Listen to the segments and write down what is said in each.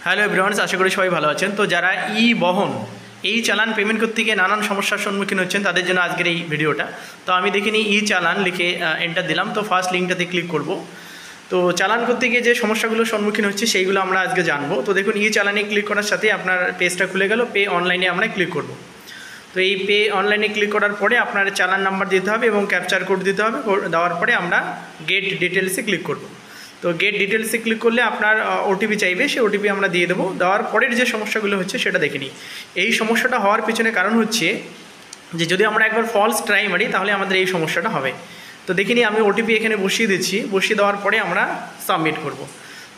Hello everyone, আশা করি সবাই ভালো আছেন। তো যারা ই বহন এই চালান পেমেন্ট করতে গিয়ে নানান সমস্যার সম্মুখীন হচ্ছেন তাদের জন্য আজকের এই ভিডিওটা। তো আমি দেখিনি ই চালান লিখে এন্টার দিলাম, তো ফার্স্ট লিঙ্কটাতে ক্লিক করব। তো চালান করতে গিয়ে যে সমস্যাগুলোর সম্মুখীন হচ্ছে সেইগুলো আমরা আজকে জানবো। তো দেখুন, ই চালানে ক্লিক করার সাথে আপনার পেজটা খুলে গেল। পে অনলাইনে আমরা ক্লিক করব। তো এই পে অনলাইনে ক্লিক করার পরে আপনার চালান নাম্বার দিতে হবে এবং ক্যাপচার কোড দিতে হবে। দেওয়ার পরে আমরা গেট ডিটেলসে ক্লিক করব। তো গেট ডিটেলসে ক্লিক করলে আপনার ওটিপি চাইবে, সেই ওটিপি আমরা দিয়ে দেবো। দেওয়ার পরের যে সমস্যাগুলো হচ্ছে সেটা দেখে নিই। এই সমস্যাটা হওয়ার পিছনে কারণ হচ্ছে যে যদি আমরা একবার ফলস ট্রাই মারি তাহলে আমাদের এই সমস্যাটা হবে। তো দেখে নিই, আমি ওটিপি এখানে বসিয়ে দিচ্ছি। বসিয়ে দেওয়ার পরে আমরা সাবমিট করব।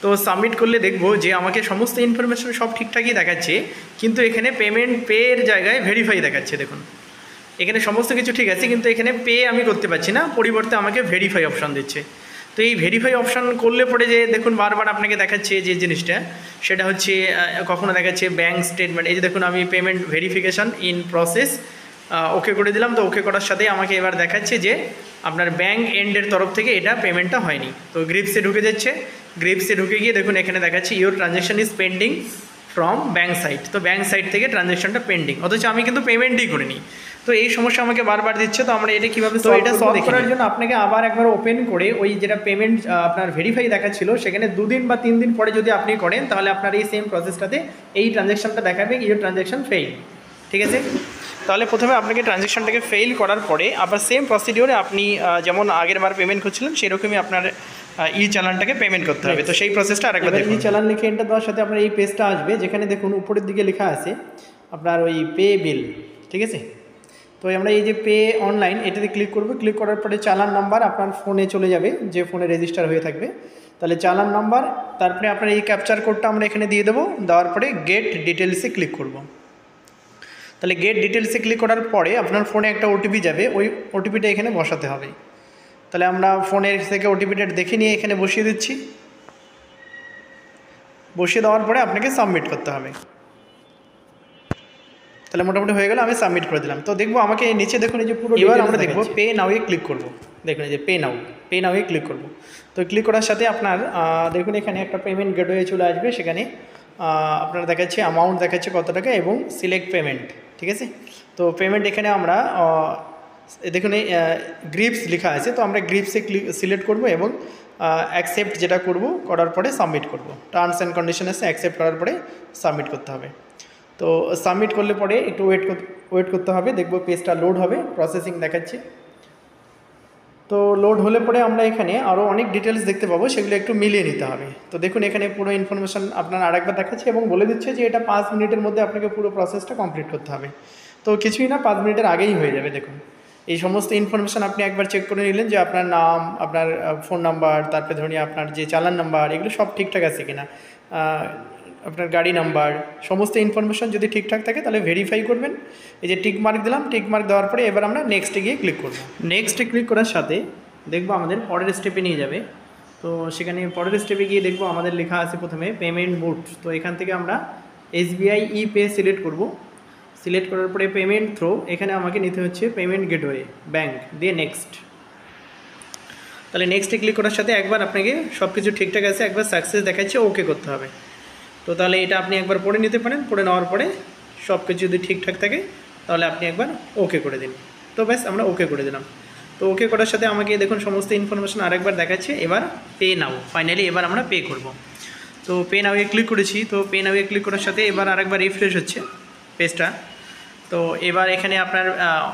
তো সাবমিট করলে দেখব যে আমাকে সমস্ত ইনফরমেশন সব ঠিকঠাকই দেখাচ্ছে, কিন্তু এখানে পেমেন্ট পের জায়গায় ভেরিফাই দেখাচ্ছে। দেখুন, এখানে সমস্ত কিছু ঠিক আছে, কিন্তু এখানে পে আমি করতে পারছি না, পরিবর্তে আমাকে ভেরিফাই অপশান দিচ্ছে। তো এই ভেরিফাই অপশান করলে পরে যে দেখুন বারবার আপনাকে দেখাচ্ছে যে জিনিসটা, সেটা হচ্ছে কখনো দেখাচ্ছে ব্যাঙ্ক স্টেটমেন্ট। এই যে দেখুন, আমি পেমেন্ট ভেরিফিকেশান ইন প্রসেস ওকে করে দিলাম। তো ওকে করার সাথে আমাকে এবার দেখাচ্ছে যে আপনার ব্যাঙ্ক এন্ডের তরফ থেকে এটা পেমেন্টটা হয়নি। তো গ্রিপসে ঢুকে যাচ্ছে। গ্রিপসে ঢুকে গিয়ে দেখুন এখানে দেখাচ্ছে your transaction is pending from bank site. তো ব্যাঙ্ক সাইট থেকে ট্রানজ্যাকশনটা পেন্ডিং, অথচ আমি কিন্তু পেমেন্টই করিনি। তো এই সমস্যা আমাকে বারবার দিচ্ছে। তো আমরা এটা কীভাবে এটা সলভ করার জন্য আপনাকে আবার একবার ওপেন করে ওই যেটা পেমেন্ট আপনার ভেরিফাই দেখাচ্ছিল সেখানে 2 দিন বা 3 দিন পরে যদি আপনি করেন তাহলে আপনার এই সেম প্রসেসটাতে এই ট্রানজ্যাকশনটা দেখাবে ইউর ট্রানজ্যাকশন ফেইল। ঠিক আছে, তাহলে প্রথমে আপনাকে ট্রানজ্যাকশনটাকে ফেইল করার পরে আবার সেম প্রসিডিওরে আপনি যেমন আগের বার পেমেন্ট করছিলেন সেরকমই আপনার ই চালানটাকে পেমেন্ট করতে হবে। তো সেই প্রসেসটা আরেকবার দেখুন। ই চালান লিখে এন্টার দেওয়ার সাথে আপনার এই পেজটা আসবে, যেখানে দেখুন উপরের দিকে লেখা আছে আপনার ওই পে বিল। ঠিক আছে, তো আমরা এই যে পে অনলাইন এটাতে ক্লিক করব। ক্লিক করার পরে চালান নাম্বার আপনার ফোনে চলে যাবে, যে ফোনে রেজিস্টার হয়ে থাকবে। তাহলে চালান নাম্বার, তারপরে আপনার এই ক্যাপচার কোডটা আমরা এখানে দিয়ে দেবো। দেওয়ার পরে গেট ডিটেলসে ক্লিক করব। তাহলে গেট ডিটেলসে ক্লিক করার পরে আপনার ফোনে একটা ওটিপি যাবে, ওই ওটিপিটা এখানে বসাতে হবে। তাহলে আমরা ফোনের থেকে ওটিপিটা দেখে নিয়ে এখানে বসিয়ে দিচ্ছি। বসিয়ে দেওয়ার পরে আপনাকে সাবমিট করতে হবে। তাহলে মোটামুটি হয়ে গেল, আমি সাবমিট করে দিলাম। তো দেখবো আমাকে নিচে দেখুন এই যে পুরো, এবার আমরা দেখবো পে নাওয়ে ক্লিক করব। দেখুন এই যে পে নাওয়ে ক্লিক করব। তো ক্লিক করার সাথে আপনার দেখুন এখানে একটা পেমেন্ট গেটওয়ে চলে আসবে। সেখানে আপনার দেখাচ্ছে অ্যামাউন্ট দেখাচ্ছে কত টাকা এবং সিলেক্ট পেমেন্ট। ঠিক আছে, তো পেমেন্ট এখানে আমরা দেখুন গ্রিপস লেখা আছে, তো আমরা গ্রিপসে সিলেক্ট করব এবং অ্যাকসেপ্ট যেটা করব, করার পরে সাবমিট করব। টার্মস অ্যান্ড কন্ডিশন আছে, অ্যাকসেপ্ট করার পরে সাবমিট করতে হবে। তো সাবমিট করলে পরে একটু ওয়েট করতে হবে। দেখব পেজটা লোড হবে, প্রসেসিং দেখাচ্ছে। তো লোড হলে পরে আমরা এখানে আরও অনেক ডিটেলস দেখতে পাবো, সেগুলো একটু মিলিয়ে নিতে হবে। তো দেখুন এখানে পুরো ইনফরমেশান আপনার আরেকবার দেখাচ্ছে এবং বলে দিচ্ছে যে এটা 5 মিনিটের মধ্যে আপনাকে পুরো প্রসেসটা কমপ্লিট করতে হবে। তো কিছুই না, 5 মিনিটের আগেই হয়ে যাবে। দেখুন এই সমস্ত ইনফরমেশান আপনি একবার চেক করে নিলেন যে আপনার নাম, আপনার ফোন নাম্বার, তারপরে ধরুন আপনার যে চালান নাম্বার, এগুলো সব ঠিকঠাক আছে কিনা, আপনার গাড়ি নাম্বার, সমস্ত ইনফরমেশন যদি ঠিকঠাক থাকে তাহলে ভেরিফাই করবেন। এই যে টিক মার্ক দিলাম, টিক মার্ক দেওয়ার পরে এবার আমরা নেক্সটে গিয়ে ক্লিক করব। নেক্সটে ক্লিক করার সাথে দেখবো আমাদের পরের স্টেপে নিয়ে যাবে। তো সেখানে পরের স্টেপে গিয়ে দেখবো আমাদের লেখা আছে প্রথমে পেমেন্ট মোড। তো এখান থেকে আমরা SBI ই পে সিলেক্ট করব। সিলেক্ট করার পরে পেমেন্ট থ্রো, এখানে আমাকে নিতে হচ্ছে পেমেন্ট গেটওয়ে ব্যাঙ্ক, দিয়ে নেক্সট। তাহলে নেক্সটে ক্লিক করার সাথে একবার আপনাকে সব কিছু ঠিকঠাক আছে, একবার সাকসেস দেখাচ্ছে, ওকে করতে হবে। তো তাহলে এটা আপনি একবার পড়ে নিতে পারেন। পড়ে নেওয়ার পরে সব কিছু যদি ঠিকঠাক থাকে তাহলে আপনি একবার ওকে করে দিন। তো ব্যাস আমরা ওকে করে দিলাম। তো ওকে করার সাথে আমাকে দেখুন সমস্ত ইনফরমেশন আরেকবার দেখাচ্ছে। এবার পে নাও, ফাইনালি এবার আমরা পে করব। তো পে নাওয়ে ক্লিক করেছি। তো পে নাওয়ে ক্লিক করার সাথে এবার আরেকবার রিফ্রেশ হচ্ছে পেজটা। তো এবার এখানে আপনার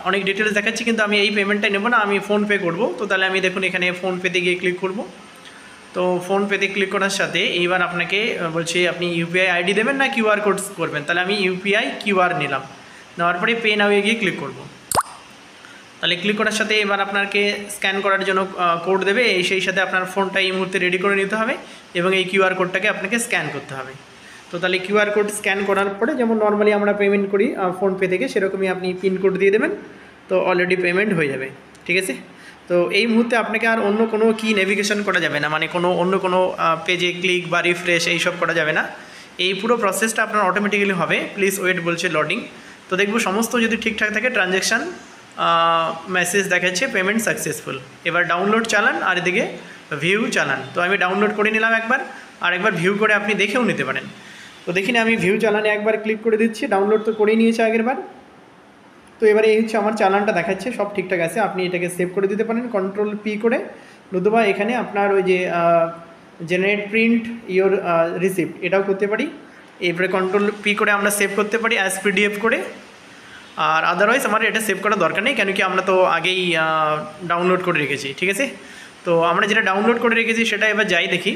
অনেক ডিটেলস দেখাচ্ছি, কিন্তু আমি এই পেমেন্টটা নেব না, আমি ফোনপে করব। তো তাহলে আমি দেখুন এখানে ফোনপেতে গিয়ে ক্লিক করব। তো ফোনপেতে ক্লিক করার সাথে এইবার আপনাকে বলছে আপনি ইউপিআই আইডি দেবেন না কিউআর কোড করবেন। তাহলে আমি ইউপিআই কিউআর নিলাম। নেওয়ার পরে পে নাওয়ে গিয়ে ক্লিক করব। তাহলে ক্লিক করার সাথে এবার আপনাকে স্ক্যান করার জন্য কোড দেবে, সেই সাথে আপনার ফোনটা এই মুহূর্তে রেডি করে নিতে হবে এবং এই কিউআর কোডটাকে আপনাকে স্ক্যান করতে হবে। তো তাহলে কিউআর কোড স্ক্যান করার পরে যেমন নর্মালি আমরা পেমেন্ট করি ফোনপে থেকে, সেরকমই আপনি পিন কোড দিয়ে দেবেন। তো অলরেডি পেমেন্ট হয়ে যাবে। ঠিক আছে, তো এই মুহূর্তে আপনাকে আর অন্য কোনো কি নেভিগেশন করা যাবে না, মানে অন্য কোনো পেজে ক্লিক বা রিফ্রেশ এইসব করা যাবে না। এই পুরো প্রসেসটা আপনার অটোমেটিক্যালি হবে। প্লিজ ওয়েট বলছে লোডিং। তো দেখবো সমস্ত যদি ঠিকঠাক থাকে ট্রানজ্যাকশান মেসেজ দেখাচ্ছে পেমেন্ট সাকসেসফুল। এবার ডাউনলোড চালান আর এদিকে ভিউ চালান। তো আমি ডাউনলোড করে নিলাম একবার, আর একবার ভিউ করে আপনি দেখেও নিতে পারেন। তো দেখিনি আমি ভিউ চালানে একবার ক্লিক করে দিচ্ছি, ডাউনলোড তো করেই নিয়েছে আগেরবার। তো এবারে এই হচ্ছে আমার চালানটা দেখাচ্ছে, সব ঠিকঠাক আছে। আপনি এটাকে সেভ করে দিতে পারেন কন্ট্রোল পি করে, নতুবা এখানে আপনার ওই যে জেনারেট প্রিন্ট ইওর রিসিপ্ট এটাও করতে পারি। এরপরে কন্ট্রোল পি করে আমরা সেভ করতে পারি অ্যাজ পিডিএফ করে। আর আদারওয়াইজ আমার এটা সেভ করার দরকার নেই, কেন কি আমরা তো আগেই ডাউনলোড করে রেখেছি, ঠিক আছে। তো আমরা যেটা ডাউনলোড করে রেখেছি সেটা এবার যাই দেখি।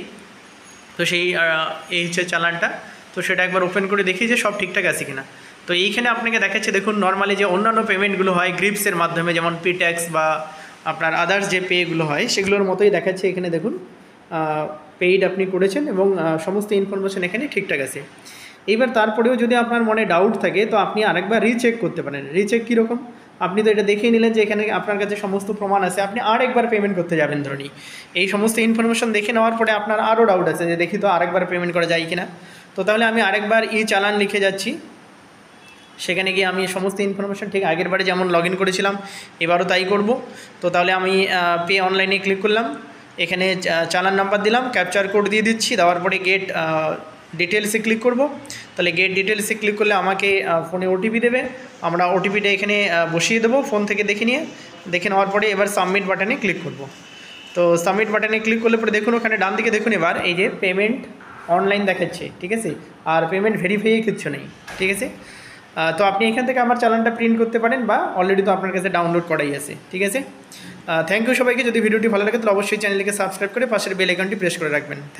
তো সেই এই হচ্ছে চালানটা, তো সেটা একবার ওপেন করে দেখি যে সব ঠিকঠাক আছে কিনা। তো এইখানে আপনাকে দেখাচ্ছে দেখুন, নর্মালি যে অন্যান্য পেমেন্টগুলো হয় গ্রিপসের মাধ্যমে, যেমন পি ট্যাক্স বা আপনার আদার্স যে পেগুলো হয় সেগুলোর মতোই দেখাচ্ছে এখানে দেখুন। পেইড আপনি করেছেন এবং সমস্ত ইনফরমেশন এখানে ঠিকঠাক আছে। এইবার তারপরেও যদি আপনার মনে ডাউট থাকে তো আপনি আরেকবার রিচেক করতে পারেন। রিচেক কীরকম, আপনি তো এটা দেখিয়ে নিলেন যে এখানে আপনার কাছে সমস্ত প্রমাণ আছে, আপনি আরেকবার পেমেন্ট করতে যাবেন ধরুন। এই সমস্ত ইনফরমেশন দেখে নেওয়ার পরে আপনার আরও ডাউট আছে যে দেখি তো আরেকবার পেমেন্ট করা যায় কিনা। তো তাহলে আমি আরেকবার ই চালান লিখে যাচ্ছি, সেখানে গিয়ে আমি সমস্ত ইনফরমেশন ঠিক আগের বারে যেমন লগ ইন করেছিলাম এবারও তাই করব। তো তাহলে আমি পে অনলাইনে ক্লিক করলাম, এখানে চালান নাম্বার দিলাম, ক্যাপচার কোড দিয়ে দিচ্ছি, দেওয়ার পরে গেট ডিটেলসে ক্লিক করব। তাহলে গেট ডিটেলসে ক্লিক করলে আমাকে ফোনে ওটিপি দেবে, আমরা ওটিপিটা এখানে বসিয়ে দেবো ফোন থেকে দেখে নেওয়ার পরে এবার সাবমিট বাটনে ক্লিক করব। তো সাবমিট বাটনে ক্লিক করলে পরে দেখুন ওখানে ডান দিকে দেখুন এবার এই যে পেমেন্ট অনলাইন দেখাচ্ছে, ঠিক আছে, আর পেমেন্ট ভেরিফাই কিচ্ছু নেই, ঠিক আছে। তো আপনি এখান থেকে আমার চালানটা প্রিন্ট করতে পারেন, বা অলরেডি তো আপনার কাছে ডাউনলোড করাই আছে, ঠিক আছে। থ্যাংক ইউ সবাইকে। যদি ভিডিওটি ভালো লাগে তাহলে অবশ্যই চ্যানেলটিকে সাবস্ক্রাইব করে পাশের বেল আইকনটি প্রেস করে রাখবেন।